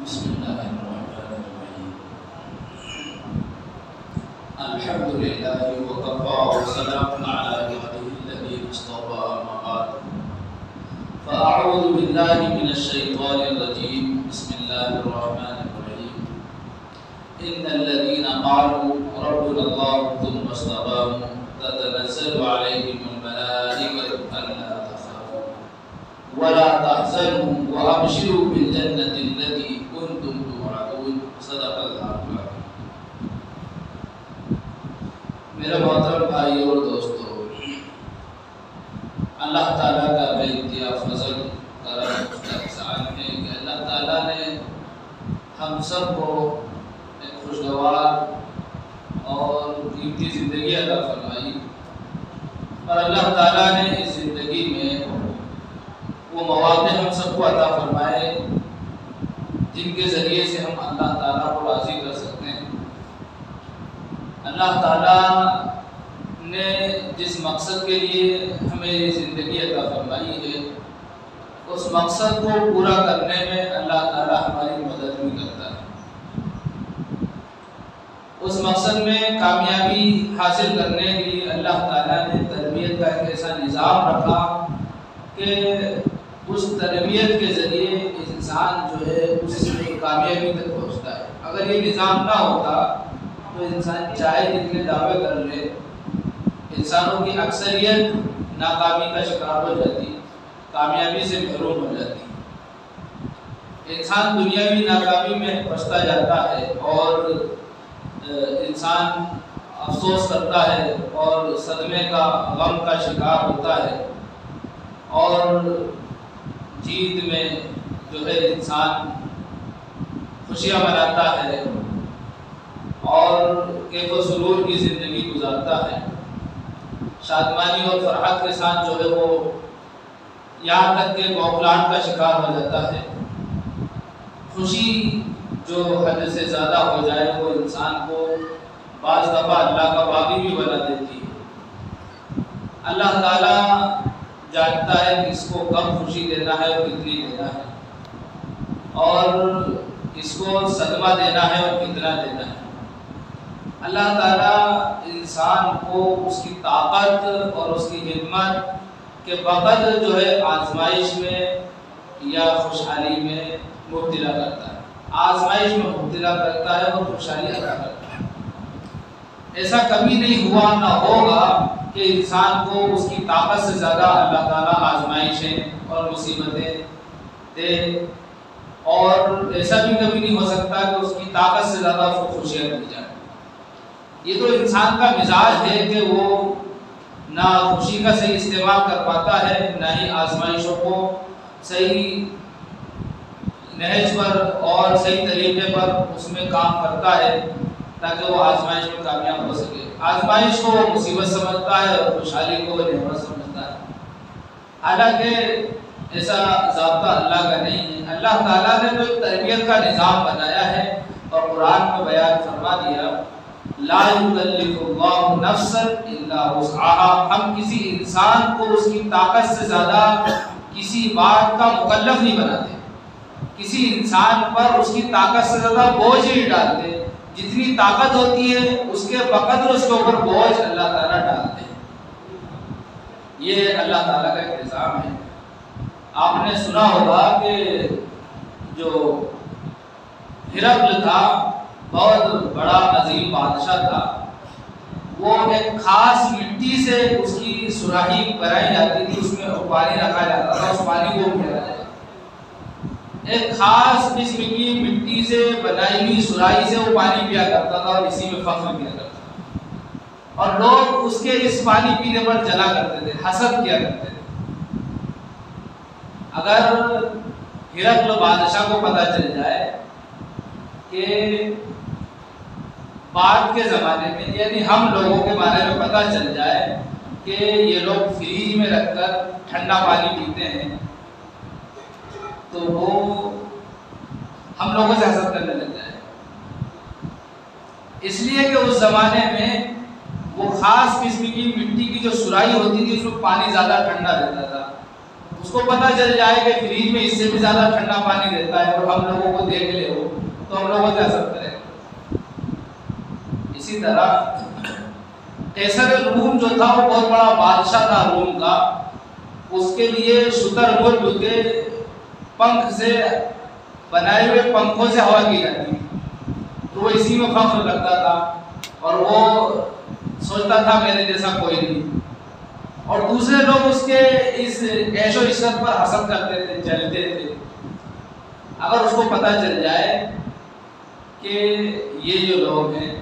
بسم الله الرحمن الرحيم الحمد لله وكفى وسلام على عباده الذين اصطفى أما بعد فأعوذ بالله من الشيطان الرجيم بسم الله الرحمن الرحيم إن الذين قالوا ربنا الله ثم استقاموا تتنزل عليهم الملائكة ألا تخافوا ولا تحزنوا وأبشروا بالجنة التي كنتم توعدون صدق اللہ العظیم۔ میرے محترم بھائی اور دوستو، اللہ تعالیٰ کا بے انتہا فضل کرم احسان ہے کہ اللہ تعالیٰ نے ہم سب کو ایک خوشگوار اور قیمتی زندگی عطا فرمائی، اور اللہ تعالیٰ نے اس زندگی میں وہ مواقع ہم سب کو عطا فرمائے جن کے ذریعے سے ہم اللہ تعالیٰ کو راضی کر سکتے ہیں۔ اللہ تعالیٰ نے جس مقصد کے لیے ہمیں یہ زندگی عطا فرمائی ہے، اس مقصد کو پورا کرنے میں اللہ تعالیٰ ہماری مدد بھی کرتا ہے۔ اس مقصد میں کامیابی حاصل کرنے کے لیے اللہ تعالیٰ نے تربیت کا ایک ایسا نظام رکھا کہ اس تربیت کے ذریعے انسان جو ہے اس کامیابی تک پہنچتا ہے۔ اگر یہ نظام نہ ہوتا تو انسان چاہے جتنے دعوے کر لے، انسانوں کی اکثریت ناکامی کا شکار ہو جاتی، کامیابی سے محروم ہو جاتی۔ انسان دنیاوی ناکامی میں پھنستا جاتا ہے اور انسان افسوس کرتا ہے اور صدمے کا غم کا شکار ہوتا ہے، اور جیت میں جو ہے انسان خوشیاں مناتا ہے اور کیف و سرور کی زندگی گزارتا ہے، شادمانی اور فرحت کے ساتھ جو ہے وہ یہاں تک کہ بوکھلاہٹ کا شکار ہو جاتا ہے۔ خوشی جو حد سے زیادہ ہو جائے وہ انسان کو بعض دفعہ اللہ کا باغی بھی بنا دیتی ہے۔ اللہ تعالیٰ جانتا ہے کس کو کم خوشی دینا ہے اور کتنی دینا ہے، اور کس کو صدمہ دینا ہے اور کتنا دینا ہے۔ اللہ تعالیٰ انسان کو اس کی طاقت اور اس کی ہمت کے وقت جو ہے آزمائش میں یا خوشحالی میں مبتلا کرتا ہے، آزمائش میں مبتلا کرتا ہے اور خوشحالی عطا کرتا ہے۔ ایسا کبھی نہیں ہوا نہ ہوگا کہ انسان کو اس کی طاقت سے زیادہ اللہ تعالیٰ آزمائشیں اور مصیبتیں دے، اور ایسا بھی کبھی نہیں ہو سکتا کہ اس کی طاقت سے زیادہ اس کو خوشیاں مل جائیں۔ یہ تو انسان کا مزاج ہے کہ وہ نہ خوشی کا صحیح استعمال کر پاتا ہے، نہ ہی آزمائشوں کو صحیح نہج پر اور صحیح طریقے پر اس میں کام کرتا ہے تاکہ وہ آزمائش میں کامیاب ہو سکے۔ آزمائش کو وہ مصیبت سمجھتا ہے اور خوشحالی کو وہ نعمت سمجھتا ہے، حالانکہ ایسا ضابطہ اللہ کا نہیں ہے۔ اللہ تعالیٰ نے تو ایک تربیت کا نظام بنایا ہے اور قرآن میں بیان فرما دیا، لا یکلف اللہ نفسا الا وسعها، ہم کسی انسان کو اس کی طاقت سے زیادہ کسی بات کا مکلف نہیں بناتے، کسی انسان پر اس کی طاقت سے زیادہ بوجھ نہیں ڈالتے۔ جتنی طاقت ہوتی ہے اس کے بقدر اس کے اوپر بوجھ اللہ تعالیٰ ڈالتے ہیں۔ یہ اللہ تعالیٰ کا ایک نظام ہے۔ آپ نے سنا ہوگا کہ جو ہرقل تھا، بہت بڑا عظیم بادشاہ تھا، وہ ایک خاص مٹی سے اس کی سراہی بنائی جاتی تھی، اس میں پانی رکھا جاتا تھا، اس پانی کو پیا جاتا تھا۔ ایک خاص قسم کی مٹی سے بنائی ہوئی سراہی سے وہ پانی پیا کرتا تھا اور اسی میں فخر کیا کرتا تھا، اور لوگ اس کے اس پانی پینے پر جلا کرتے تھے، حسد کیا کرتے تھے۔ اگر ہرقل بادشاہ کو پتہ چل جائے کہ بعد کے زمانے میں، یعنی ہم لوگوں کے بارے میں پتہ چل جائے کہ یہ لوگ فریج میں رکھ کر ٹھنڈا پانی پیتے ہیں، تو وہ ہم لوگوں سے حسد کرنے لگ جائے۔ اس لیے کہ اس زمانے میں وہ خاص قسم کی مٹی کی جو سراہی ہوتی تھی اس میں پانی زیادہ ٹھنڈا رہتا تھا، اس اس کو پتہ چل جائے کہ فریج میں اس سے بھی زیادہ ٹھنڈا پانی دیتا ہے اور ہم لوگوں کو دیکھ لے وہ تو ہم لوگوں سے اثر کرے. اسی طرح قیصر روم جو تھا وہ بہت بڑا بادشاہ تھا روم کا. اس کے لیے شتر مرغ کے پنکھ سے بنائے ہوئے پنکھوں سے ہوا کی جاتی تھی. تو وہ اسی میں فخر کرتا تھا اور وہ سوچتا تھا میرے جیسا کوئی نہیں. اور دوسرے لوگ اس کے اس عیش و عشرت پر حسد کرتے تھے, جلتے تھے. اگر اس کو پتہ چل جائے کہ یہ جو لوگ ہیں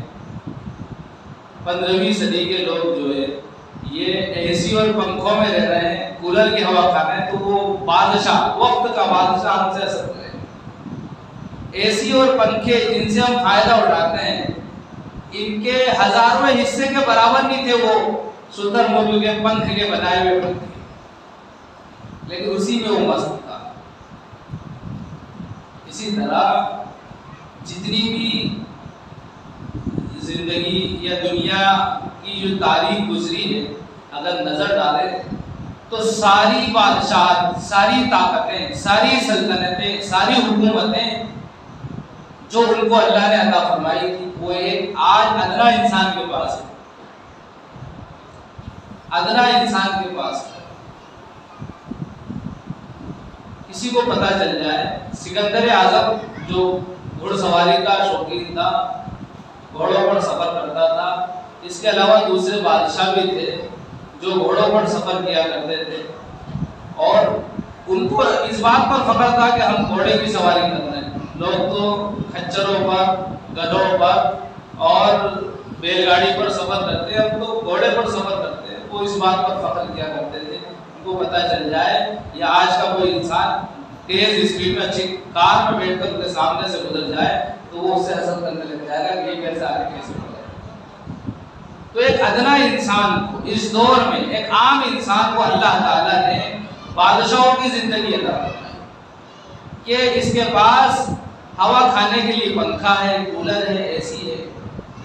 15ویں صدی کے لوگ جو ہے یہ اے سی اور پنکھوں میں رہ رہے ہیں, کولر کی ہوا کھا رہے ہیں, تو وہ بادشاہ, وقت کا بادشاہ ہم سے اثر کرے. اے سی اور پنکھے جن سے ہم فائدہ اٹھاتے ہیں ان کے ہزاروں حصے کے برابر نہیں تھے وہ شتر مرغ کے پنکھ کے بنائے ہوئے پنکھے, لیکن اسی میں وہ مست تھا. اسی طرح جتنی بھی زندگی یا دنیا کی جو تاریخ گزری ہے اگر نظر ڈالے تو ساری بادشاہت, ساری طاقتیں, ساری سلطنتیں, ساری حکومتیں جو ان کو اللہ نے عطا فرمائی تھی وہ ایک آج ادنا انسان کے پاس ہے. ادنا انسان کے پاس ہے. کسی کو پتہ چل جائے سکندر اعظم جو گھڑ سواری کا شوقین تھا, گھوڑوں پر سفر کرتا تھا, اس کے علاوہ دوسرے بادشاہ بھی تھے جو گھوڑوں پر سفر کیا کرتے تھے اور ان کو اس بات پر فخر تھا کہ ہم گھوڑے کی سواری کر رہے ہیں. لوگ تو کھچروں پر, گدھوں پر اور بیل گاڑی پر سفر کرتے ہیں, ہم تو گھوڑے پر سفر کرتے ہیں. وہ اس بات پر فخر کیا کرتے تھے. ان کو پتہ چل جائے یا آج کا کوئی انسان تیز اسپیڈ میں اچھی کار میں بیٹھ کر ان کے سامنے سے گزر جائے تو وہ اس سے حسد کرنے لگ جائے گا کہ یہ کیسے آگے کیسے بڑھے. تو ایک ادنا انسان کو اس دور میں, ایک عام انسان کو اللہ تعالیٰ نے بادشاہوں کی زندگی عطا فرمائی کہ اس کے پاس ہوا کھانے کے لیے پنکھا ہے, کولر ہے, اے سی ہے,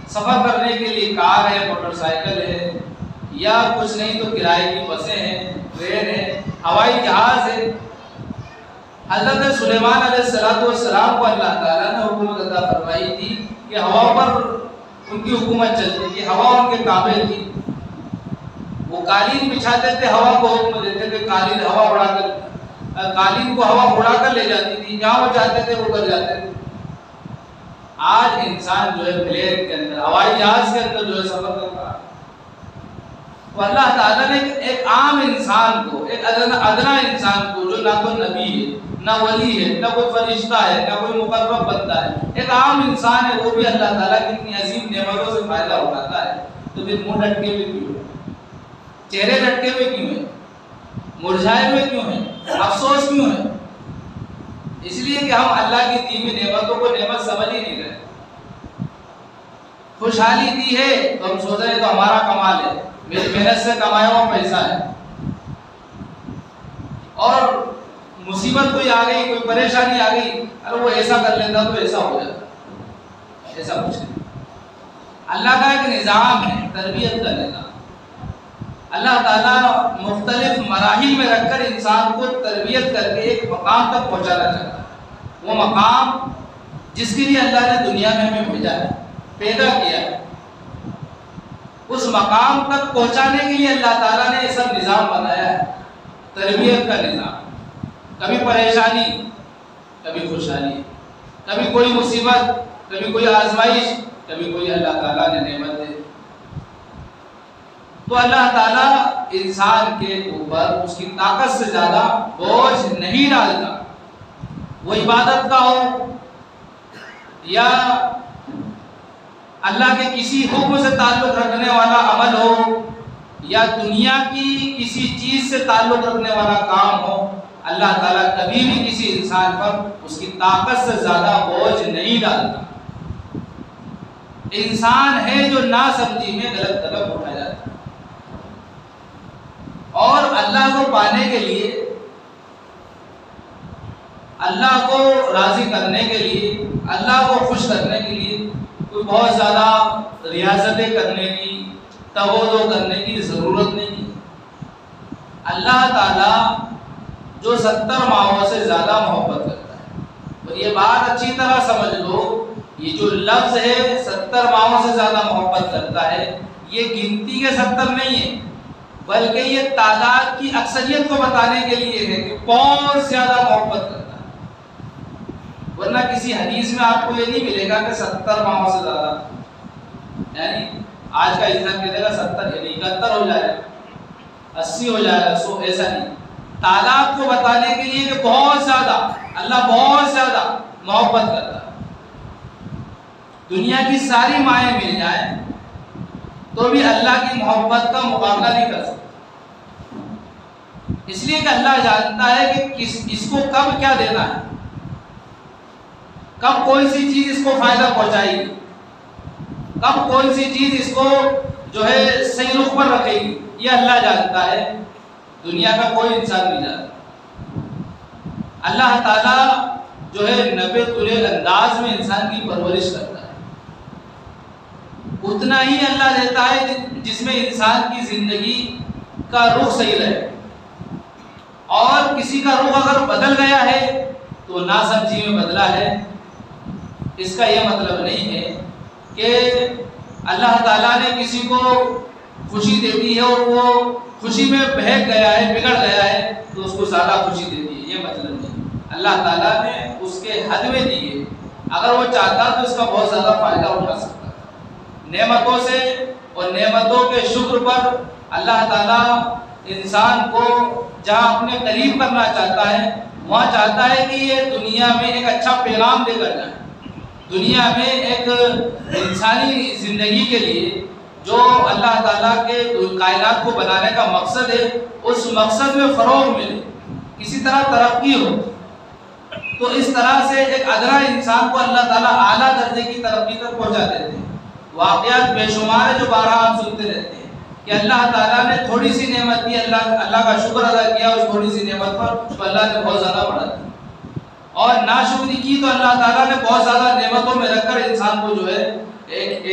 سفر کرنے کے لیے کار ہے, موٹر سائیکل ہے, یا کچھ نہیں تو کرائے کی بسیں ہیں, ٹرین ہے, ہوائی جہاز ہے. حضرت سلیمان علیہ السلام کو اللہ تعالیٰ نے حکومت عطا فرمائی تھی کہ ہوا پر ان کی حکومت چلتی تھی, ہوا ان کے تابع تھی. وہ قالین بچھاتے تھے, ہوا کو حکم دیتے تھے قالین ہوا اڑا کر, قالین کو ہوا اڑا کر لے جاتی تھی, جہاں وہ چاہتے تھے وہ کر جاتے تھے. آج انسان جو ہے پلین کے اندر, ہوائی جہاز کے اندر جو ہے سفر کر رہا ہے. تو اللہ تعالیٰ نے ایک عام انسان کو, ایک ادنا انسان کو جو نہ تو نبی ہے, نہ ولی ہے, نہ کوئی فرشتہ ہے, نہ کوئی مقرب بندہ ہے, ایک عام انسان ہے, وہ بھی اللہ تعالیٰ کی اتنی عظیم نعمتوں سے فائدہ اٹھاتا ہے. تو پھر منہ لٹکے ہوئے کیوں ہیں, چہرے لٹکے ہوئے کیوں ہیں, مرجھائے ہوئے کیوں ہیں, افسوس کیوں ہے؟ اس لیے کہ ہم اللہ کی دی ہوئی نعمتوں کو نعمت سمجھ ہی نہیں رہے. خوشحالی دی ہے تو ہم سوچ رہے ہیں تو ہمارا کمال ہے, میری محنت سے کمایا ہوا پیسہ ہے. اور مصیبت کوئی آ گئی, کوئی پریشانی آ گئی, ارے وہ ایسا کر لیتا تو ایسا ہو جاتا. ایسا کچھ نہیں. اللہ کا ایک نظام ہے, تربیت کا نظام. اللہ تعالیٰ مختلف مراحل میں رکھ کر انسان کو تربیت کر کے ایک مقام تک پہنچانا چاہتا ہے. وہ مقام جس کے لیے اللہ نے دنیا میں ہمیں بھیجا ہے, پیدا کیا ہے, اس مقام تک پہنچانے کے لیے اللہ تعالیٰ نے یہ سب نظام بنایا ہے, تربیت کا نظام. کبھی پریشانی, کبھی خوشحالی, کبھی کوئی مصیبت, کبھی کوئی آزمائش, کبھی کوئی اللہ تعالیٰ نے نعمت دے. تو اللہ تعالیٰ انسان کے اوپر اس کی طاقت سے زیادہ بوجھ نہیں ڈالتا. وہ عبادت کا ہو یا اللہ کے کسی حکم سے تعلق رکھنے والا عمل ہو یا دنیا کی کسی چیز سے تعلق رکھنے والا کام ہو, اللہ تعالیٰ کبھی بھی کسی انسان پر اس کی طاقت سے زیادہ بوجھ نہیں ڈالتا. انسان ہے جو نا سمجھی میں غلط قدم اٹھا جاتا ہے. اور اللہ کو پانے کے لیے, اللہ کو راضی کرنے کے لیے, اللہ کو خوش کرنے کے لیے کوئی بہت زیادہ ریاضتیں کرنے کی, تودو کرنے کی ضرورت نہیں. اللہ تعالیٰ جو 70 ماہوں سے زیادہ محبت کرتا ہے۔ اور یہ بات اچھی طرح سمجھ لو، یہ جو لفظ ہے 70 ماہوں سے زیادہ محبت کرتا ہے، یہ گنتی کے 70 نہیں ہے، بلکہ یہ تعداد کی اکثریت کو بتانے کے لیے ہے کہ کون زیادہ محبت کرتا ہے۔ ورنہ کسی حدیث میں آپ کو یہ نہیں ملے گا کہ 70 ماہوں سے زیادہ، یعنی آج کا انسان کہے گا 70 یعنی 71 ہو جائے گا، 80 ہو جائے گا، 100، ایسا نہیں۔ تعداد کو بتانے کے لیے کہ بہت زیادہ، اللہ بہت زیادہ محبت کرتا ہے۔ دنیا کی ساری مائیں مل جائیں تو بھی اللہ کی محبت کا مقابلہ نہیں کر سکتے، اس لیے کہ اللہ جانتا ہے کہ اس کو کب کیا دینا ہے، کب کون سی چیز اس کو فائدہ پہنچائے گی، کب کون سی چیز اس کو جو ہے صحیح رخ پر رکھے گی، یہ اللہ جانتا ہے، دنیا کا کوئی انسان نہیں جانتا۔ اللہ تعالیٰ جو ہے 90 تلے انداز میں انسان کی پرورش کرتا ہے، اتنا ہی اللہ دیتا ہے جس میں انسان کی زندگی کا رخ صحیح رہے، اور کسی کا رخ اگر بدل گیا ہے تو ناسمجھی میں بدلا ہے۔ اس کا یہ مطلب نہیں ہے کہ اللہ تعالیٰ نے کسی کو خوشی دے دی ہے اور وہ خوشی میں بہک گیا ہے، بگڑ گیا ہے تو اس کو زیادہ خوشی دے دی ہے، یہ مطلب نہیں۔ اللہ تعالیٰ نے اس کے حد میں دی ہے، اگر وہ چاہتا تو اس کا بہت زیادہ فائدہ اٹھا سکتا ہے۔ نعمتوں سے اور نعمتوں کے شکر پر اللہ تعالیٰ انسان کو جہاں اپنے قریب کرنا چاہتا ہے، وہاں چاہتا ہے کہ یہ دنیا میں ایک اچھا پیغام دے کر جائے، دنیا میں ایک انسانی زندگی کے لیے جو اللہ تعالیٰ کے کائنات کو بنانے کا مقصد ہے، اس مقصد میں فروغ ملے، کسی طرح ترقی ہو۔ تو اس طرح سے ایک ادنا انسان کو اللہ تعالیٰ اعلیٰ درجے کی ترقی تک پہنچا دیتے ہیں۔ واقعات بے شمار ہے جو بارہا ہم سنتے رہتے ہیں کہ اللہ تعالیٰ نے تھوڑی سی نعمت دی، اللہ کا شکر ادا کیا اس تھوڑی سی نعمت پر، تو اللہ نے بہت زیادہ بڑھا دی، اور ناشکری کی تو اللہ تعالیٰ نے بہت زیادہ نعمتوں میں رکھ کر انسان کو جو ہے ایک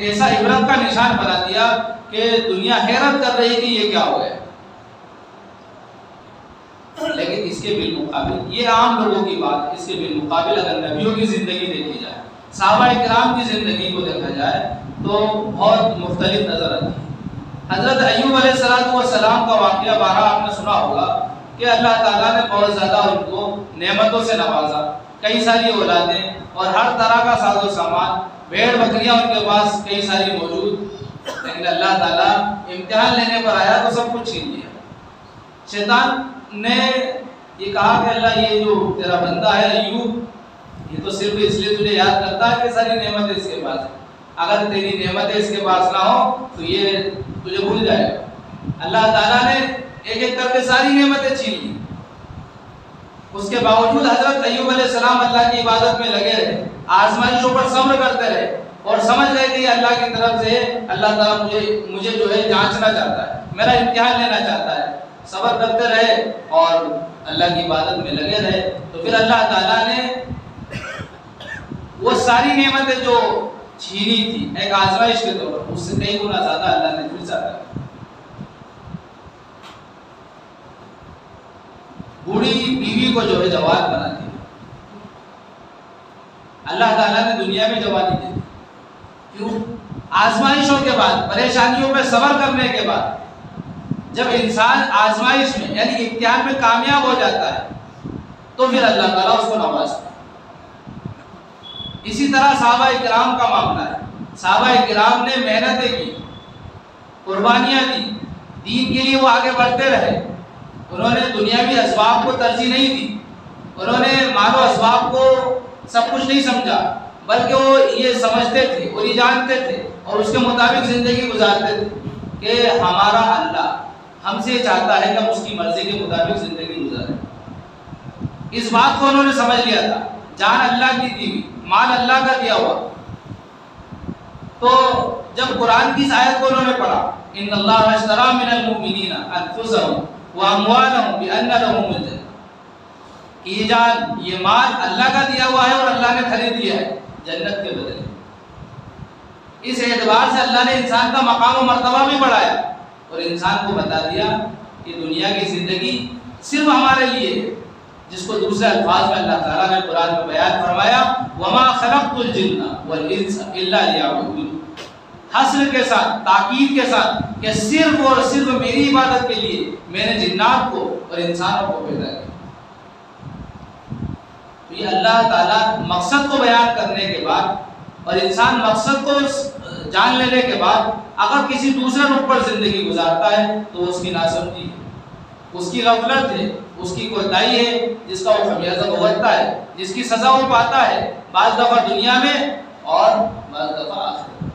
ایسا عبرت کا نشان بنا دیا کہ دنیا حیرت کر رہی کہ یہ کیا ہو گیا۔ لیکن اس کے بالمقابل، یہ عام لوگوں کی بات، اس کے بالمقابل اگر نبیوں کی زندگی دیکھی جائے، صحابہ کرام کی زندگی کو دیکھا جائے تو بہت مختلف نظر آتی ہے۔ حضرت ایوب علیہ السلام کا واقعہ بارہا آپ نے سنا ہوگا کہ اللہ تعالیٰ نے بہت زیادہ ان کو نعمتوں سے نوازا، کئی ساری اولادیں اور ہر طرح کا ساز و سامان، بھیڑ بکریاں ان کے پاس کئی ساری موجود، لیکن اللہ تعالیٰ امتحان لینے پر آیا تو سب کچھ چھین لیا۔ شیطان نے یہ کہا کہ اللہ یہ جو تیرا بندہ ہے ایوب، یہ تو صرف اس لیے تجھے یاد کرتا ہے کہ ساری نعمتیں اس کے پاس ہیں، اگر تیری نعمتیں اس کے پاس نہ ہو تو یہ تجھے بھول جائے گا۔ اللہ تعالیٰ نے ایک ایک کر کے ساری نعمتیں چھین لی، اس کے باوجود حضرت ایوب علیہ السلام اللہ کی عبادت میں لگے رہے، آزمائشوں پر صبر کرتے رہے، اور سمجھ گئے کہ یہ اللہ کی طرف سے اللہ تعالیٰ مجھے جو ہے جانچنا چاہتا ہے، میرا امتحان لینا چاہتا ہے۔ صبر کرتے رہے اور اللہ کی عبادت میں لگے رہے، تو پھر اللہ تعالیٰ نے وہ ساری نعمتیں جو چھینی تھی ایک آزمائش کے طور پر، اس سے کئی گنا زیادہ اللہ نے پھر زیادہ۔ بوڑھی بیوی کو جو ہے جوان بنا دیا، اللہ تعالیٰ نے دنیا میں جوانی دی، کیوں؟ آزمائشوں کے بعد، پریشانیوں پہ صبر کرنے کے بعد جب انسان آزمائش میں یعنی امتحان میں کامیاب ہو جاتا ہے تو پھر اللہ تعالیٰ اس کو نوازتا ہے۔ اسی طرح صحابہ کرام کا معاملہ ہے، صحابہ کرام نے محنتیں کی، قربانیاں دی، دین کے لیے وہ آگے بڑھتے رہے، انہوں نے دنیاوی اسباب کو ترجیح نہیں دی، انہوں نے مال و اسباب کو سب کچھ نہیں سمجھا، بلکہ وہ یہ سمجھتے تھے اور یہ جانتے تھے اور اس کے مطابق زندگی گزارتے تھے کہ ہمارا اللہ ہم سے چاہتا ہے کہ ہم اس کی مرضی کے مطابق زندگی گزاریں۔ اس بات کو انہوں نے سمجھ لیا تھا، جان اللہ کی دی ہوئی، مال اللہ کا دیا ہوا۔ تو جب قرآن کی اس آیت کو انہوں نے پڑھا، ان اللہ اشتری من المؤمنین انفسهم واموالهم بان لهم الجنہ، کہ یہ جان، یہ مال اللہ کا دیا ہوا ہے اور اللہ نے خرید لیا ہے جنت کے بدلے۔ اس اعتبار سے اللہ نے انسان کا مقام و مرتبہ بھی بڑھایا اور انسان کو بتا دیا کہ دنیا کی زندگی صرف ہمارے لیے، جس کو دوسرے الفاظ میں اللہ تعالیٰ نے قرآن میں بیان فرمایا وَمَا خَلَقْتُ الْجِنَّ وَالْإِنسَ إِلَّا لِيَعْبُدُونِ، حسر کے ساتھ، تاکید کے ساتھ کہ صرف اور صرف میری عبادت کے لیے میں نے جنات کو اور انسانوں کو پیدا کیا۔ تو یہ اللہ تعالیٰ مقصد کو بیان کرنے کے بعد اور انسان مقصد کو جان لینے کے بعد اگر کسی دوسرے رخ پر زندگی گزارتا ہے تو اس کی ناسمجھی ہے، اس کی غفلت ہے، اس کی کوتاہی ہے، جس کا وہ خمیازہ بھگتتا ہے، جس کی سزا وہ پاتا ہے، بعض دفعہ دنیا میں اور بعض دفعہ آخرت۔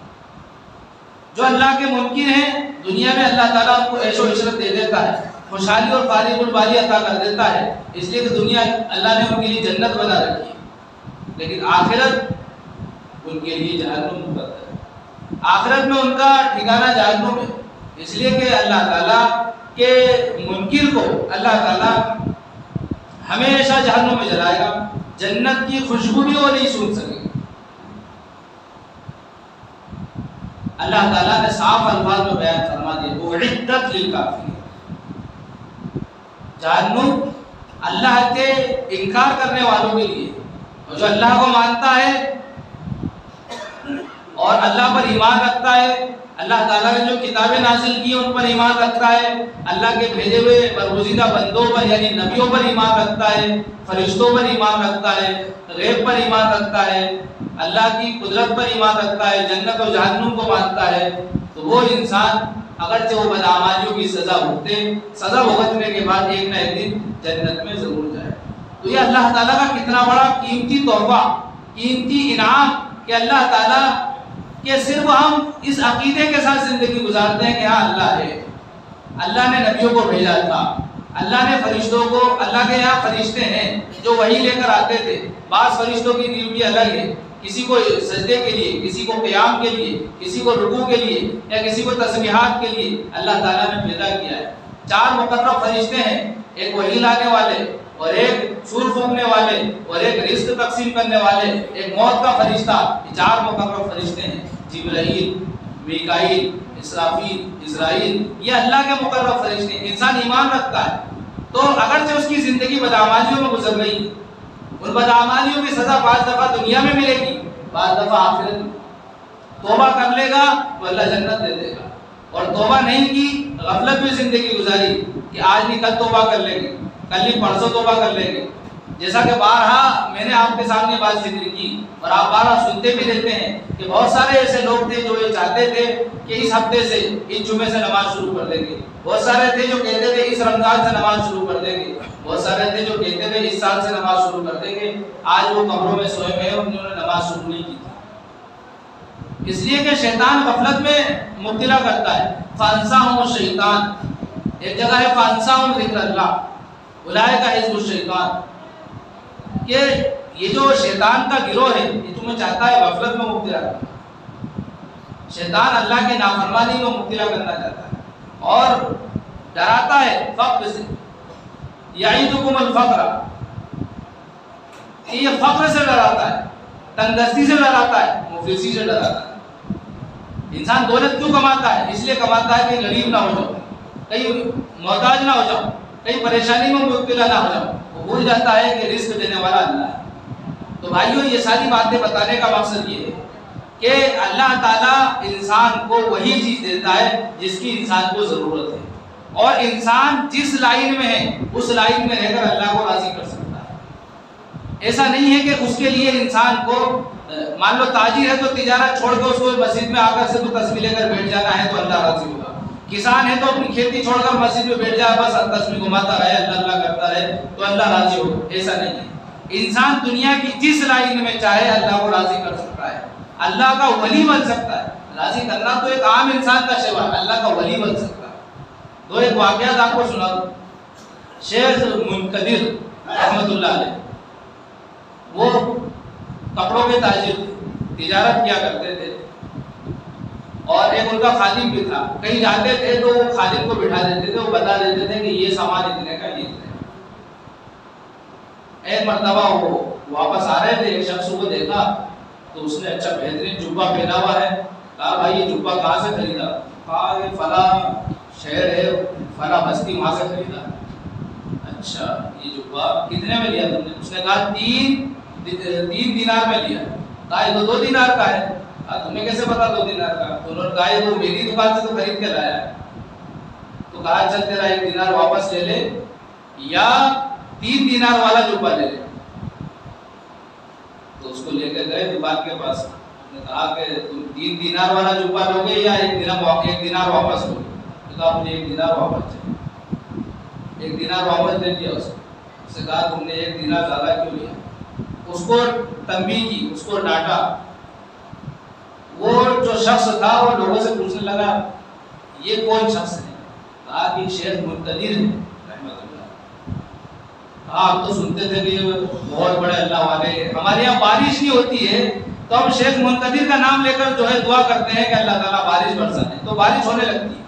جو اللہ کے ممکن ہیں دنیا میں اللہ تعالیٰ ان کو عیش و عشرت دے دیتا ہے، خوشحالی اور فارغ البالی عطا کر دیتا ہے، اس لیے کہ دنیا اللہ نے ان کے لیے جنت بنا رکھی ہے، لیکن آخرت ان کے لیے جہنم مقدر ہے، آخرت میں ان کا ٹھکانہ جہنم ہے، اس لیے کہ اللہ تعالیٰ کے منکر کو اللہ تعالیٰ ہمیشہ جہنم میں جلائے گا، جنت کی خوشبو بھی وہ نہیں سن سکے گا۔ اللہ تعالیٰ نے صاف الفاظ میں بیان فرما دیا اعدت للکافرین، جہنم اللہ کے انکار کرنے والوں کے لیے، اور جو اللہ کو مانتا ہے اور اللہ پر ایمان رکھتا ہے، اللہ تعالیٰ نے جو کتابیں نازل کی ان پر ایمان رکھتا ہے، اللہ کے بھیجے ہوئے برگزیدہ بندوں پر یعنی نبیوں پر ایمان رکھتا ہے، فرشتوں پر ایمان رکھتا ہے، غیب پر ایمان رکھتا ہے، اللہ کی قدرت پر ایمان رکھتا ہے، جنت و جہنم کو مانتا ہے، تو وہ انسان اگرچہ وہ بدعمالیوں کی سزا بھگتنے کے بعد ایک نہ ایک دن جنت میں ضرور جائے۔ تو یہ اللہ تعالیٰ کا کتنا بڑا قیمتی تحفہ، قیمتی انعام کہ اللہ تعالیٰ کہ صرف ہم اس عقیدے کے ساتھ زندگی گزارتے ہیں کہ ہاں اللہ ہے، اللہ نے نبیوں کو بھیجا تھا، اللہ نے فرشتوں کو، اللہ کے یہاں فرشتے ہیں جو وحی لے کر آتے تھے، بعض فرشتوں کی ڈیوٹی الگ ہے، کسی کو سجدے کے لیے، کسی کو قیام کے لیے، کسی کو رکوع کے لیے یا کسی کو تسبیحات کے لیے اللہ تعالیٰ نے پیدا کیا ہے۔ 4 مقرر فرشتے ہیں، ایک وحی لانے والے اور ایک سور پھونکنے والے اور ایک رزق تقسیم کرنے والے، ایک موت کا فرشتہ، یہ 4 مقرر فرشتے ہیں، جبرائیل، میکائیل، اسرافیل، اسرائیل، یہ اللہ کے مقرر فرشتے ہیں۔ انسان ایمان رکھتا ہے تو اگرچہ اس کی زندگی بدعمالیوں میں گزر رہی، ان بدعمالیوں کی سزا بعض دفعہ دنیا میں ملے گی، بعض دفعہ آخرت میں، توبہ کر لے گا تو اللہ جنت دے دے گا، اور توبہ نہیں کی، غفلت میں زندگی گزاری کہ آج نہیں کل توبہ کر لیں گے، کل نہیں پرسوں توبہ کر لیں گے، جیسا کہ بارہا میں نے آپ کے سامنے بات ذکر کی اور آپ بارہا سنتے بھی رہتے ہیں کہ بہت سارے ایسے لوگ تھے جو یہ چاہتے تھے کہ اس ہفتے سے، اس جمعے سے نماز شروع کر دیں گے، بہت سارے تھے جو کہتے تھے اس رمضان سے نماز شروع کر دیں گے، بہت سارے تھے جو کہتے تھے اس سال سے نماز شروع کر دیں گے، آج وہ قبروں میں سوئے ہوئے ہیں، انہوں نے نماز شروع نہیں کی تھی، اس لیے کہ شیطان غفلت میں مبتلا کرتا ہے۔ فانساہم الشیطان، ایک جگہ ہے فانساہم ذکر اللہ، اولئک حزب الشیطان، کہ یہ جو شیطان کا گروہ ہے یہ تمہیں چاہتا ہے غفلت میں مبتلا کرنا، شیطان اللہ کے نافرمانی میں مبتلا کرنا چاہتا ہے اور ڈراتا ہے فقر سے، یعیدکم الفقر، کہ یہ فقر سے ڈراتا ہے، تنگدستی سے ڈراتا ہے، مفلسی سے ڈراتا ہے۔ انسان دولت کیوں کماتا ہے؟ اس لیے کماتا ہے کہ غریب نہ ہو جاؤ، کہیں محتاج نہ ہو جاؤ، کہیں پریشانی میں مبتلا نہ ہو جاؤ، وہ بھول جاتا ہے کہ رزق دینے والا اللہ ہے۔ تو بھائیوں، یہ ساری باتیں بتانے کا مقصد یہ ہے کہ اللہ تعالیٰ انسان کو وہی چیز دیتا ہے جس کی انسان کو ضرورت ہے، اور انسان جس لائن میں ہے اس لائن میں رہ کر اللہ کو راضی کر سکتا ہے۔ ایسا نہیں ہے کہ اس کے لیے انسان کو، مان لو تاجر ہے تو تجارت چھوڑ کے اس کو مسجد میں آ کر سے تو تسبیح لے کر بیٹھ جانا ہے تو اللہ راضی ہوگا، کسان ہے تو اپنی کھیتی چھوڑ کر مسجد میں بیٹھ جائے، بس تسبیح گھماتا رہے، اللہ اللہ کرتا رہے تو اللہ راضی ہوگا، ایسا نہیں ہے۔ انسان دنیا کی جس لائن میں چاہے اللہ کو راضی کر سکتا ہے، اللہ کا ولی بن سکتا ہے۔ راضی کرنا تو ایک عام انسان کا شیوا ہے، اللہ کا ولی بن سکتا ہے۔ تو ایک واقعات آپ کو سنا دوں، شیخ منقدر رحمۃ اللہ علیہ، وہ کپڑوں کے تاجر تجارت کیا کرتے تھے، اور ایک ان کا خادم بھی تھا، کہیں جاتے تھے تو وہ خادم کو بٹھا دیتے تھے، وہ بتا دیتے تھے کہ یہ سامان اتنے کا، یہ اتنے کا۔ ایک مرتبہ وہ واپس آ رہے تھے، ایک شخص کو دیکھا تو اس نے اچھا بہترین جبہ پہنا ہوا ہے، کہا بھائی یہ جبہ کہاں سے خریدا؟ کہا یہ فلاں شہر ہے، فلاں بستی، وہاں سے خریدا۔ اچھا یہ جبہ کتنے میں لیا تم نے؟ اس نے کہا 3 دینار میں لیا. کہا یہ تو 2 دینار کا ہے. تمہیں کیسے پتا 2 دینار کا؟ انہوں نے کہا یہ تو میری دکان سے تو خرید کے لایا ہے. تو کہا چل تیرا 1 دینار واپس لے لے یا 3 دینار والا جبہ لے لے. تو اس کو لے کے گئے دکان کے پاس. نے کہا کہ تم 3 دینار والا جبہ لو گے یا 1 دینار واپس لو گے؟ کہا مجھے 1 دینار واپس چاہیے. 1 دینار واپس دے دیا اس سے کہا تم نے 1 دینار زیادہ کیوں لیا؟ اس کو تنبیہ کی، اس کو ڈانٹا. وہ جو شخص تھا وہ لوگوں سے پوچھنے لگا یہ کون شخص ہے؟ کہا کہ شیخ منتظر ہے رحمۃ اللہ. کہا آپ تو سنتے تھے کہ بہت بڑے اللہ والے ہیں، ہمارے یہاں بارش نہیں ہوتی ہے تو ہم شیخ منتظر کا نام لے کر جو ہے دعا کرتے ہیں کہ اللہ تعالیٰ بارش برسائے تو بارش ہونے لگتی ہے.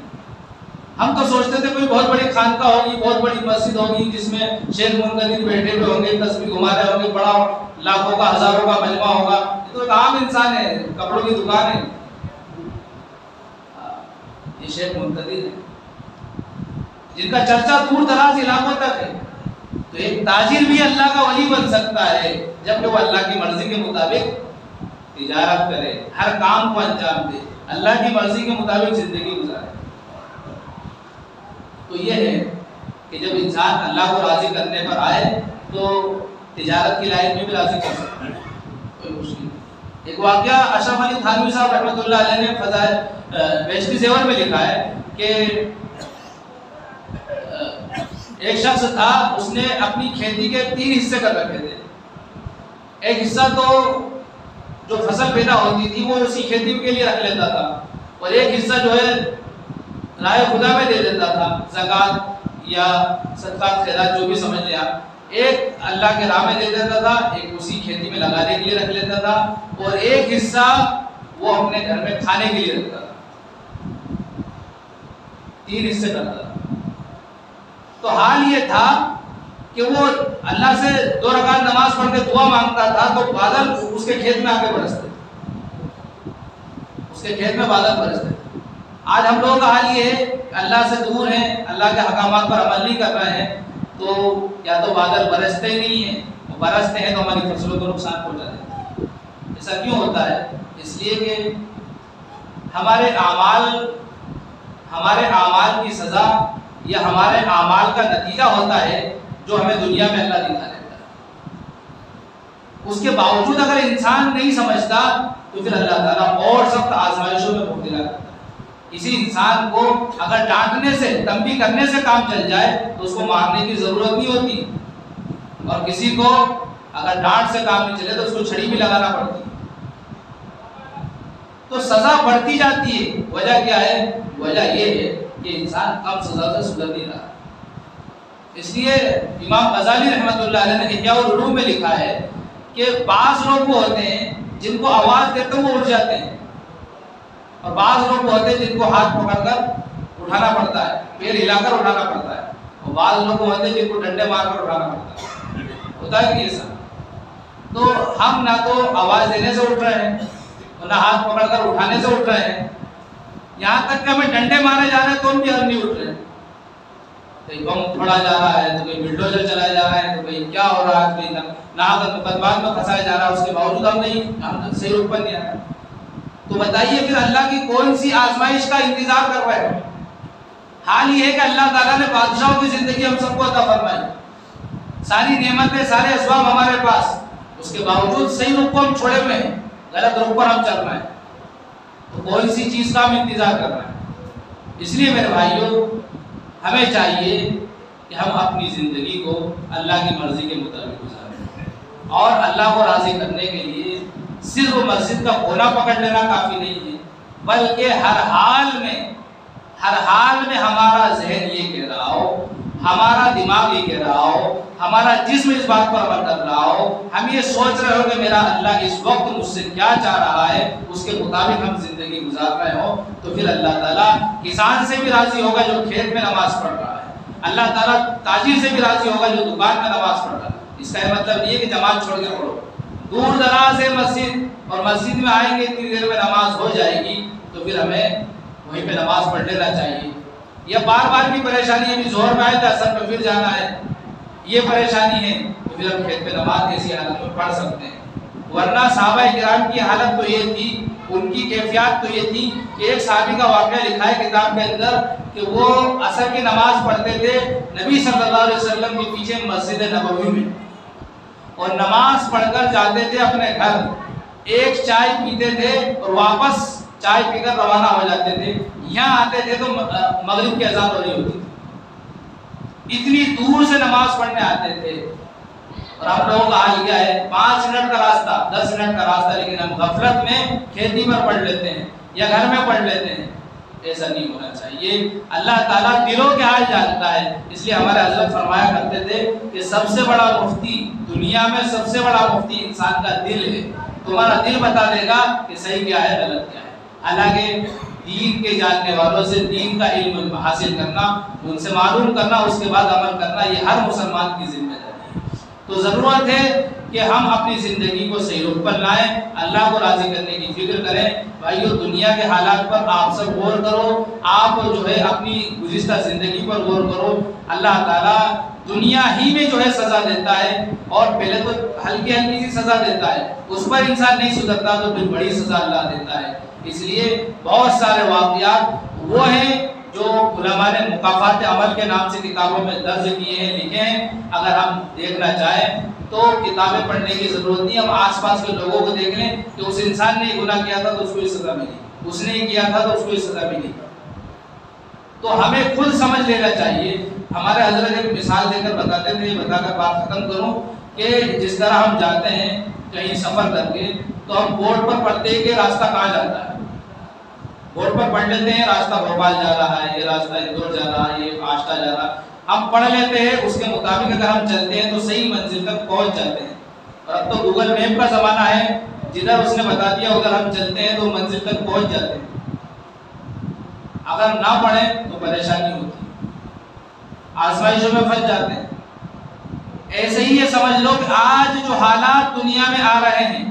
ہم تو سوچتے تھے کوئی بہت بڑی خانقاہ ہوگی، بہت بڑی مسجد ہوگی جس میں شیخ منتظر بیٹھے ہوئے ہوں گے، تسبیح گھما رہے ہوں گے، بڑا لاکھوں کا ہزاروں کا مجمع ہوگا. یہ تو ایک عام انسان ہے، کپڑوں کی دکان ہے. یہ شیخ منتظر ہے جن کا چرچا دور دراز علاقوں تک ہے. تو ایک تاجر بھی اللہ کا ولی بن سکتا ہے جب وہ اللہ کی مرضی کے مطابق تجارت کرے، ہر کام کو انجام دے، اللہ کی مرضی کے مطابق زندگی گزارے. تو یہ ہے کہ جب انسان اللہ کو راضی کرنے پر آئے تو تجارت کی لائن میں بھی راضی کر سکتا ہے، کوئی مشکل نہیں. ایک واقعہ اشرف علی تھانوی صاحب رحمۃ اللہ علیہ نے فضائل بیشتی زیور میں لکھا ہے کہ ایک شخص تھا، اس نے اپنی کھیتی کے 3 حصے کر رکھے تھے. ایک حصہ تو جو فصل پیدا ہوتی تھی وہ اسی کھیتی کے لیے رکھ لیتا تھا، اور ایک حصہ جو ہے رائے خدا میں دے دیتا تھا، زکوٰۃ یا صدقات خیرات جو بھی سمجھ لیا. ایک اللہ کے راہ میں دے دیتا تھا، ایک اسی کھیتی میں لگانے کے لیے رکھ لیتا تھا، اور ایک حصہ وہ اپنے گھر میں کھانے کے لیے رکھتا تھا. 3 حصے کرتا تھا. تو حال یہ تھا کہ وہ اللہ سے 2 رکعت نماز پڑھ کے دعا مانگتا تھا تو بادل اس کے کھیت میں آ کے برستے، اس کے کھیت میں بادل برستے. آج ہم لوگوں کا حال یہ ہے کہ اللہ سے دور ہیں، اللہ کے احکامات پر عمل نہیں کر رہے ہیں، تو یا تو بادل برستے ہی نہیں ہیں، برستے ہیں تو ہماری فصلوں کو نقصان پہنچا دیتے ہیں. ایسا کیوں ہوتا ہے؟ اس لیے کہ ہمارے اعمال کی سزا یا ہمارے اعمال کا نتیجہ ہوتا ہے جو ہمیں دنیا میں اللہ دکھا دیتا ہے. اس کے باوجود اگر انسان نہیں سمجھتا تو پھر اللہ تعالیٰ اور سخت آزمائشوں میں مبتلا کرتا ہے. کسی انسان کو اگر ڈانٹنے سے، تنبیہ کرنے سے کام چل جائے تو اس کو مارنے کی ضرورت نہیں ہوتی، اور کسی کو اگر ڈانٹ سے کام نہیں چلے تو اس کو چھڑی بھی لگانا پڑتی ہے. تو سزا بڑھتی جاتی ہے. وجہ کیا ہے؟ وجہ یہ ہے کہ انسان کم سزا سے سدھر نہیں رہا. اس لیے امام غزالی رحمۃ اللہ علیہ نے احیاء العلوم میں لکھا ہے کہ بعض لوگ وہ ہوتے ہیں جن کو آواز دیتے وہ اٹھ جاتے ہیں، اور بعض لوگ ہوتے ہیں جن کو ہاتھ پکڑ کر اٹھانا پڑتا ہے، پیر ہلا کر اٹھانا پڑتا ہے، اور بعض لوگ ہوتے ہیں جن کو ڈنڈے مار کر اٹھانا پڑتا ہے. ہوتا ہے کہ ایسا؟ تو ہم نہ تو آواز دینے سے اٹھ رہے ہیں اور نہ ہاتھ پکڑ کر اٹھانے سے اٹھ رہے ہیں، یہاں تک کہ ہمیں ڈنڈے مارے جا رہے ہیں تو ہم بھی ہم نہیں اٹھ رہے ہیں. کہیں بم پھوڑا جا رہا ہے تو کہیں بلڈوزر چلایا جا رہا ہے تو کہیں کیا ہو رہا ہے، کہیں ناحق مقدمات میں پھنسایا جا رہا ہے، اس کے باوجود ہم صحیح رخ پر نہیں آ رہے. تو بتائیے پھر اللہ کی کون سی آزمائش کا انتظار کر رہے ہیں؟ حال یہ ہے کہ اللہ تعالیٰ نے بادشاہوں کی زندگی ہم سب کو عطا فرمائی، ساری نعمتیں، سارے اسباب ہمارے پاس، اس کے باوجود صحیح رخ کو ہم چھوڑے ہوئے ہیں، غلط رخ پر ہم چل رہے ہیں. تو کون سی چیز کا ہم انتظار کر رہے ہیں؟ اس لیے میرے بھائیوں ہمیں چاہیے کہ ہم اپنی زندگی کو اللہ کی مرضی کے مطابق گزاریں، اور اللہ کو راضی کرنے کے لیے صرف مسجد کا کونا پکڑ لینا کافی نہیں ہے، بلکہ ہر حال میں ہمارا ذہن یہ کہہ رہا ہو، ہمارا دماغ یہ کہہ رہا ہو، ہمارا جسم اس بات پر عمل کر رہا ہو، ہم یہ سوچ رہے ہو کہ میرا اللہ اس وقت مجھ سے کیا چاہ رہا ہے، اس کے مطابق ہم زندگی گزار رہے ہو، تو پھر اللہ تعالیٰ کسان سے بھی راضی ہوگا جو کھیت میں نماز پڑھ رہا ہے، اللہ تعالیٰ تاجر سے بھی راضی ہوگا جو دکان میں نماز پڑھ رہا ہے. اس کا یہ مطلب نہیں ہے کہ جماعت چھوڑ کے پڑھو، دور دراز ہے مسجد اور مسجد میں آئیں گے اتنی دیر میں نماز ہو جائے گی تو پھر ہمیں وہیں پہ نماز پڑھ لینا چاہیے. یا بار بار کی پریشانی ہے کہ ظہر میں آئے تو اثر میں پھر جانا ہے، یہ پریشانی ہے تو پھر ہم کھیت پہ نماز ایسی حالت میں پڑھ سکتے ہیں. ورنہ صحابہ کرام کی حالت تو یہ تھی، ان کی کیفیات تو یہ تھی کہ ایک صحابی کا واقعہ لکھا ہے کتاب کے اندر کہ وہ عصر کی نماز پڑھتے تھے نبی صلی اللہ علیہ وسلم کے پیچھے مسجد نبوی میں، اور نماز پڑھ کر جاتے تھے اپنے گھر، ایک چائے پیتے تھے اور واپس چائے پی کر روانہ ہو جاتے تھے. یہاں آتے تھے تو مغرب کی اذان ہو رہی ہوتی تھی، اتنی دور سے نماز پڑھنے آتے تھے. اور آپ لوگوں کا حال کیا ہے، 5 منٹ کا راستہ، 10 منٹ کا راستہ، لیکن ہم غفلت میں کھیتی پر پڑھ لیتے ہیں یا گھر میں پڑھ لیتے ہیں. ایسا نہیں ہونا چاہیے. اللہ تعالیٰ دلوں کے حال جانتا ہے. اس لیے ہمارے حضرت فرمایا کرتے تھے کہ سب سے بڑا مفتی دنیا میں، سب سے بڑا مفتی انسان کا دل ہے. تمہارا دل بتا دے گا کہ صحیح کیا ہے، غلط کیا ہے. حالانکہ دین کے جاننے والوں سے دین کا علم حاصل کرنا، ان سے معلوم کرنا، اس کے بعد عمل کرنا، یہ ہر مسلمان کی ذمہ داری ہے. تو ضرورت ہے کہ ہم اپنی زندگی کو صحیح رخ پر لائیں، اللہ کو راضی کرنے کی فکر کریں. بھائیو، دنیا کے حالات پر آپ سب غور کرو، آپ جو ہے اپنی گزشتہ زندگی پر غور کرو. اللہ تعالیٰ دنیا ہی میں جو ہے سزا دیتا ہے، اور پہلے تو ہلکی ہلکی سی سزا دیتا ہے، اس پر انسان نہیں سدھرتا تو پھر بڑی سزا اللہ دیتا ہے. اس لیے بہت سارے واقعات وہ ہیں جو علماء نے مکافات عمل کے نام سے کتابوں میں درج کیے ہیں، لکھے ہیں. اگر ہم دیکھنا چاہیں تو کتابیں پڑھنے کی ضرورت نہیں. ہم آس پاس کے لوگوں کو دیکھ لیں کہ اس انسان نے گناہ کیا تھا تو اس کو یہ سزا ملی، اس نے کیا تھا تو اس کو یہ سزا ملی. تو ہمیں خود سمجھ لینا چاہیے. ہمارے حضرت ایک مثال دے کر بتاتے تھے، بتا کر بات ختم کروں، کہ جس طرح ہم جاتے ہیں کہیں سفر کر کے تو ہم بورڈ پر پڑھتے ہیں کہ راستہ کہاں جاتا ہے. بورڈ پر پڑھ لیتے ہیں راستہ بھوپال جا رہا ہے، یہ راستہ اندور جا رہا ہے، یہ آشٹا جا رہا ہے. ہم پڑھ لیتے ہیں، اس کے مطابق اگر ہم چلتے ہیں تو صحیح منزل تک پہنچ جاتے ہیں. اور اب تو گوگل میپ کا زمانہ ہے، جدھر اس نے بتا دیا اگر ہم چلتے ہیں تو منزل تک پہنچ جاتے ہیں. اگر نہ پڑھیں تو پریشانی ہوتی ہے، آزمائشوں میں پھنس جاتے ہیں. ایسے ہی یہ سمجھ لو کہ آج جو حالات دنیا میں آ رہے ہیں،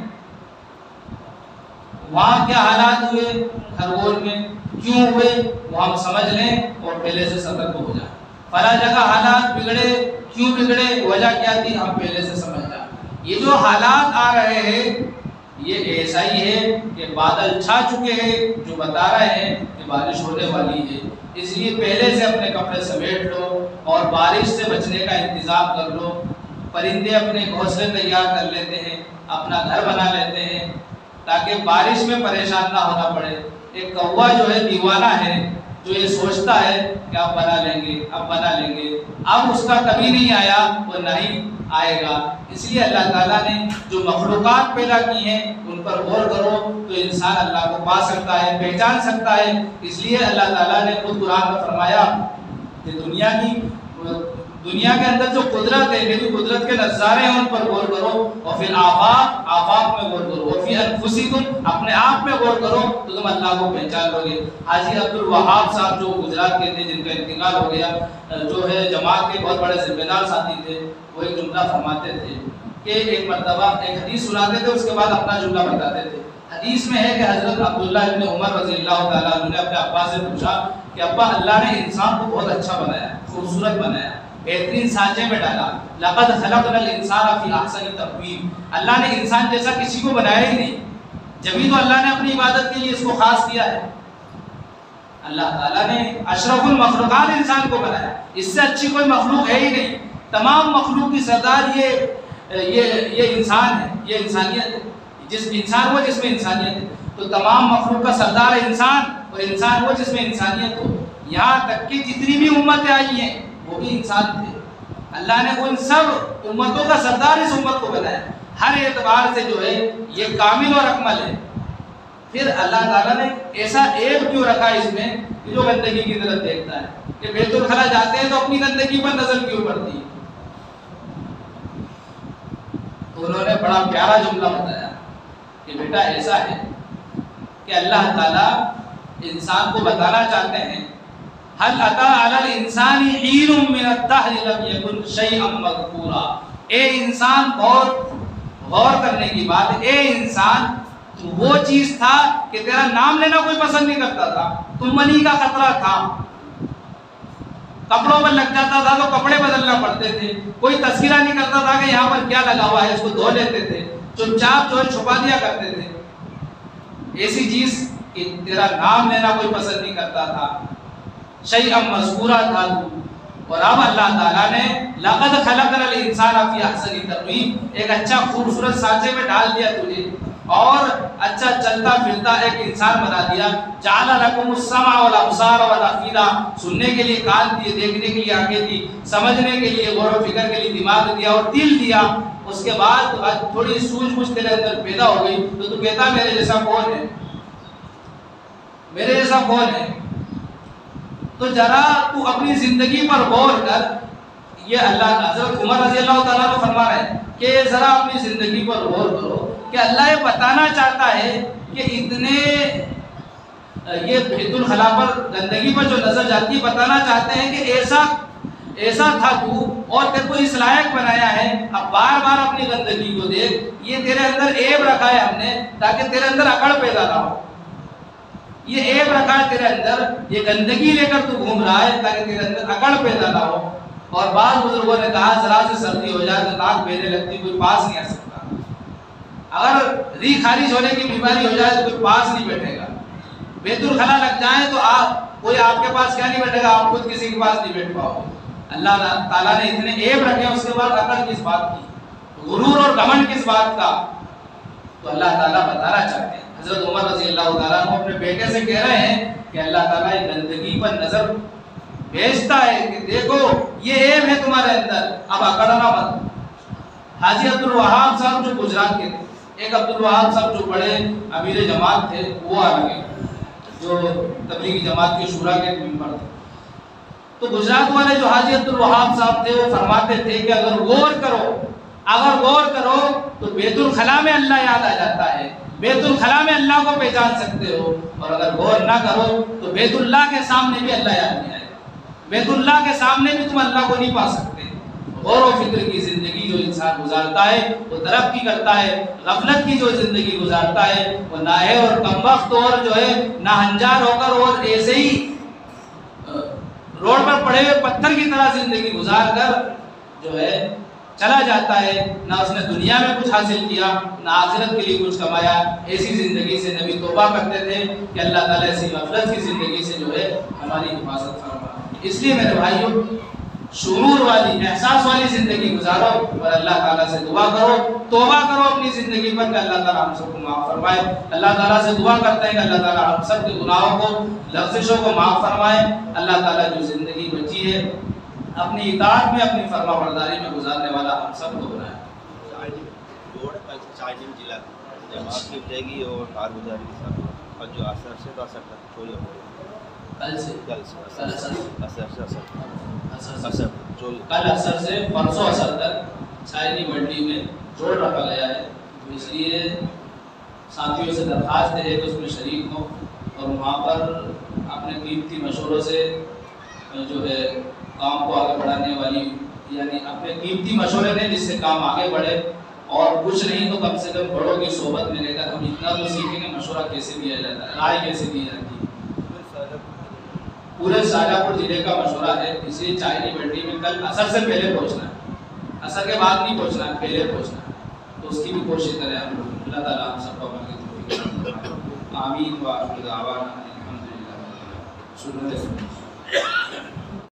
وہاں کیا حالات ہوئے خرگول میں، کیوں ہوئے، وہ ہم سمجھ لیں اور پہلے سے سترک ہو جائیں. فلاں جگہ حالات بگڑے، کیوں بگڑے، وجہ کیا تھی، ہم پہلے سے سمجھ جائیں. یہ جو حالات آ رہے ہیں یہ ایسا ہی ہے کہ بادل چھا چکے ہیں جو بتا رہے ہیں کہ بارش ہونے والی ہے. اس لیے پہلے سے اپنے کپڑے سمیٹ لو اور بارش سے بچنے کا انتظام کر لو. پرندے اپنے گھونسلے تیار کر لیتے ہیں، اپنا گھر بنا لیتے ہیں تاکہ بارش میں پریشان نہ ہونا پڑے. ایک کوا جو ہے دیوانہ ہے، جو یہ سوچتا ہے کہ اب بنا لیں گے، اب بنا لیں گے، اب اس کا کبھی نہیں آیا، وہ نہیں آئے گا. اس لیے اللہ تعالیٰ نے جو مخلوقات پیدا کی ہیں ان پر غور کرو تو انسان اللہ کو پا سکتا ہے، پہچان سکتا ہے. اس لیے اللہ تعالیٰ نے خود قرآن میں فرمایا کہ دنیا کے اندر جو قدرت ہے، میری قدرت کے نظارے ہیں، ان پر غور کرو. اور پھر آفاق میں غور کرو، اور پھر انفسکم، اپنے آپ میں غور کرو تو تم اللہ کو پہچان لو گے. حاجی عبد الوہاب صاحب جو گجرات کے تھے، جن کا انتقال ہو گیا، جو ہے جماعت کے بہت بڑے ذمہ دار ساتھی تھے، وہ ایک جملہ فرماتے تھے کہ ایک مرتبہ ایک حدیث سناتے تھے، اس کے بعد اپنا جملہ بتاتے تھے. حدیث میں ہے کہ حضرت عبداللہ ابن عمر رضی اللہ تعالیٰ عنہ نے اپنے ابا سے پوچھا کہ ابا، اللہ نے انسان کو بہت اچھا بنایا، خوبصورت بنایا، بہترین سانچے میں ڈالا. لقد خلقنا الانسان فی احسن تقویم. اللہ نے انسان جیسا کسی کو بنایا ہی نہیں، جبھی تو اللہ نے اپنی عبادت کے لیے اس کو خاص کیا ہے. اللہ تعالیٰ نے اشرف المخلوقات انسان کو بنایا، اس سے اچھی کوئی مخلوق ہے ہی نہیں. تمام مخلوق کی سردار یہ انسان ہے، یہ انسانیت ہے. جس انسان وہ جس میں انسانیت ہے، تو تمام مخلوق کا سردار انسان، اور انسان وہ جس میں انسانیت ہو. یہاں تک کہ جتنی بھی امتیں آئی ہیں وہ بھی انسان تھے. اللہ نے ان سب امتوں کا سردار اس امت کو بنایا. ہر اعتبار سے جو ہے یہ کامل اور اکمل ہے. پھر اللہ تعالیٰ نے ایسا ایک کیوں رکھا اس میں کہ جو گندگی کی طرف دیکھتا ہے، کہ بیت الخلا جاتے ہیں تو اپنی گندگی پر نظر کیوں پڑتی ہے. تو انہوں نے بڑا پیارا جملہ بتایا کہ بیٹا ایسا ہے کہ اللہ تعالیٰ انسان کو بتانا چاہتے ہیں، هل اتى على الانسان حين من الدهر لم يكن شيئا مذكورا. اے انسان، بہت غور کرنے کی بات ہے. اے انسان، تو وہ چیز تھا کہ تیرا نام لینا کوئی پسند نہیں کرتا تھا، تم منی کا خطرہ تھا. کپڑوں پر لگ جاتا تھا تو کپڑے بدلنا پڑتے تھے، کوئی تذکرہ نہیں کرتا تھا کہ یہاں پر کیا لگا ہوا ہے، اس کو دھو لیتے تھے، چپ چاپ جو ہے چھپا دیا کرتے تھے۔ ایسی چیز کہ تیرا نام لینا کوئی پسند نہیں کرتا تھا، شیئا مذکورا تھا تو، اور اب اللہ تعالیٰ نے لقد خلقنا الانسان فی احسن تقویم، ایک اچھا خوبصورت سانچے میں ڈال دیا تجھے، اور اچھا چلتا پھرتا ایک انسان بنا دیا۔ جعل لکم السمع والابصار والافئدہ، سننے کے لیے کان دیے، دیکھنے کے لیے آنکھیں دی، سمجھنے کے لیے غور و فکر کے لیے دماغ دیا اور دل دیا۔ اس کے بعد تھوڑی سوجھ بوجھ تیرے اندر پیدا ہو گئی تو تو کہتا میرے جیسا کون ہے، میرے جیسا کون ہے؟ تو ذرا تو اپنی زندگی پر غور کر۔ یہ اللہ حضرت عمر رضی اللہ تعالیٰ عنہ فرما رہے ہیں کہ ذرا اپنی زندگی پر غور کرو کہ اللہ یہ بتانا چاہتا ہے کہ اتنے یہ بیت الخلا پر گندگی پر جو نظر جاتی ہے، بتانا چاہتے ہیں کہ ایسا تھا تو اور تیرے کو اس لائق بنایا ہے، اب بار بار اپنی گندگی کو دیکھ۔ یہ تیرے اندر عیب رکھا ہے ہم نے تاکہ تیرے اندر اکڑ پیدا نہ ہو، یہ عیب رکھا ہے تیرے اندر، یہ گندگی لے کر تو گھوم رہا ہے تاکہ تیرے اندر اکڑ پیدا نہ ہو۔ اور بعض بزرگوں نے کہا ذرا سے سردی ہو جائے تو ناک بہنے لگتی، کوئی پاس نہیں آ سکتا، اگر ری خارج ہونے کی بیماری ہو جائے تو کوئی پاس نہیں بیٹھے گا، بیت الخلا لگ جائے تو کوئی آپ کے پاس کیا نہیں بیٹھے گا، آپ خود کسی کے پاس نہیں بیٹھ پاؤ گے۔ اللہ تعالیٰ نے اتنے عیب رکھے اس کے بعد اکڑ کس بات کی، غرور اور گھمنڈ کس بات کا؟ تو اللہ تعالیٰ بتانا چاہتے ہیں، حضرت عمر رضی اللہ تعالیٰ عنہ اپنے بیٹے سے کہہ رہے ہیں کہ اللہ تعالیٰ گندگی پر نظر بھیجتا ہے کہ دیکھو یہ عیب ہے تمہارے اندر، اب اکڑنا مت۔ حاجی عبد الوہاب صاحب جو گجرات کے تھے، ایک عبد الوہاب صاحب جو بڑے امیر جماعت تھے، وہ آ گئے جو تبلیغی جماعت کے شورا کے ممبر تھے، تو گجرات والے جو حاجی عبد الوہاب صاحب تھے وہ فرماتے تھے کہ اگر غور کرو تو بیت الخلا میں اللہ یاد آ جاتا ہے، بیت الخلا میں اللہ کو پہچان سکتے ہو، اور اگر غور نہ کرو تو بیت اللہ کے سامنے بھی اللہ یاد نہیں آئے، بیت اللہ کے سامنے بھی تم اللہ کو نہیں پا سکتے۔ غور و فکر کی زندگی جو انسان گزارتا ہے وہ ترقی کرتا ہے، غفلت کی جو زندگی گزارتا ہے وہ نااہل اور کمبخت اور جو ہے ناہنجار ہو کر اور ایسے ہی روڈ پر پڑے ہوئے پتھر کی طرح زندگی گزار کر جو ہے چلا جاتا ہے، نہ اس نے دنیا میں کچھ حاصل کیا نہ آخرت کے لیے کچھ کمایا۔ ایسی زندگی سے نبی توبہ کرتے تھے کہ اللہ تعالیٰ ایسی غفلت کی زندگی سے جو ہے ہماری حفاظت فرما۔ اس لیے میرے بھائیوں، شعور والی احساس والی زندگی گزارو اور اللہ تعالیٰ سے دعا کرو، توبہ کرو اپنی زندگی پر کہ اللہ تعالیٰ ہم سب کو معاف فرمائے۔ اللہ تعالیٰ سے دعا کرتے ہیں کہ اللہ تعالیٰ ہم سب کے گناہوں کو، لغزشوں کو معاف فرمائے۔ اللہ تعالیٰ جو زندگی بچی ہے اپنی اطاعت میں، اپنی فرما برداری میں گزارنے والا ہم سب کو بنائے۔ جماعت کی جائے گی اور کارگزاری کے ساتھ، اور جو اثر سے تو اثر تک چوری ہو کل سے پرسوں اثر تک شاعری منڈی میں جوڑ رکھا گیا ہے، اس لیے ساتھیوں سے درخواست ہے کہ اس میں شریک ہوں اور وہاں پر اپنے قیمتی مشوروں سے جو ہے کام کو آگے بڑھانے والی، یعنی اپنے قیمتی مشورے دیں جس سے کام آگے بڑھے، اور کچھ نہیں تو کم سے کم بڑوں کی صحبت میں رہ کر ہم اتنا تو سیکھیں کہ مشورہ کیسے دیا جاتا ہے، رائے کیسے دی جاتی ہے۔ پورے شاہجہاں پور ضلع کا مشورہ ہے، اسی چائنی منڈی میں کل اثر سے پہلے پہنچنا ہے، اثر کے بعد نہیں پہنچنا ہے، پہلے پہنچنا ہے، تو اس کی بھی کوشش کریں ہم لوگ۔ اللہ تعالیٰ ہم سب کو آمین و آخر دعوانا الحمدللہ۔